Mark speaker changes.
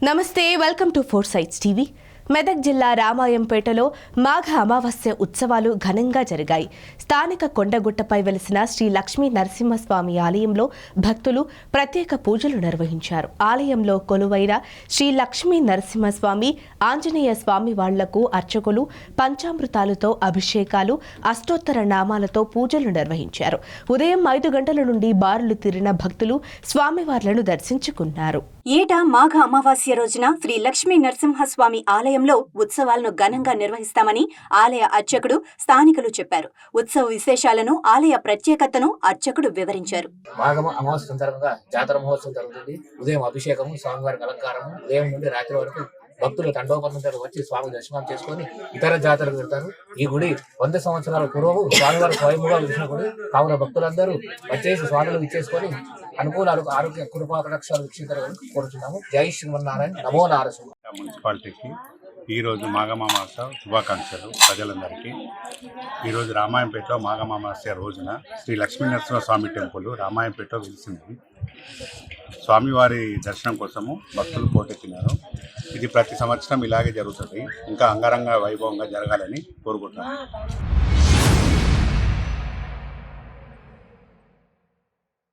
Speaker 1: నమస్తే, welcome to four sites TV. Medak జిల్లా రామాయంపేటలో మాఘ అమావాస్య ఉత్సవాలు ఘనంగా జరిగాయి. స్థానిక కొండగుట్టపై వెలిసిన శ్రీ లక్ష్మీ నరసింహస్వామి ఆలయంలో భక్తులు ప్రత్యేక పూజలు నిర్వహించారు. ఆలయంలో కొలువైన శ్రీ లక్ష్మీ నరసింహస్వామి, ఆంజనేయ స్వామి వాళ్లకు అర్చకులు పంచామృతాలతో అభిషేకాలు, అష్టోత్తర నామాలతో పూజలు నిర్వహించారు. ఉదయం 5 గంటల నుండి బారులు తీరిన భక్తులు స్వామివార్లను దర్శించుకున్నారు.
Speaker 2: ఏటా మాఘ అమావాస్య రోజున శ్రీ లక్ష్మీ నరసింహస్వామి ఆలయంలో ఉత్సవాలను ఘనంగా నిర్వహిస్తామని ఆలయ అర్చకుడు స్థానికులు చెప్పారు. ఉత్సవ విశేషాలను, ఆలయ ప్రత్యేకతను అర్చకుడు వివరించారు.
Speaker 3: మాఘ అమావాస్య సందర్భంగా జాతర మహోత్సవం జరుగుతుంది. ఉదయం అభిషేకము, స్వామివారికి అలంకారము, ఉదయం నుండి రాత్రి వరకు భక్తులు తండోపంతో వచ్చి స్వామి దర్శనం చేసుకుని ఇతర జాతరకు వెళ్తారు. ఈ గుడి 100 సంవత్సరాల పూర్వం స్వామివారి స్వయంగా వెలిసిన గుడి కావున భక్తులందరూ వచ్చేసి స్వామిని ఇచ్చేసుకొని అనుకూలాలు, ఆరోగ్య కృపాకటాక్షాలు వీక్షించాలని కోరుతున్నాము. జై శ్రీమన్నారాయణ, నమో నారసింహ.
Speaker 4: మున్సిపాలిటీకి ఈరోజు మాఘమామాస్య శుభాకాంక్షలు ప్రజలందరికీ. ఈరోజు రామాయంపేటలో మాఘమామాస్య రోజున శ్రీ లక్ష్మీ నరసింహస్వామి టెంపుల్ రామాయంపేటలో వెలిసింది. స్వామివారి దర్శనం కోసము భక్తులు పోటెత్తినారు. ఇది ప్రతి సంవత్సరం ఇలాగే జరుగుతుంది. ఇంకా అంగరంగ వైభవంగా జరగాలని కోరుకుంటున్నాను.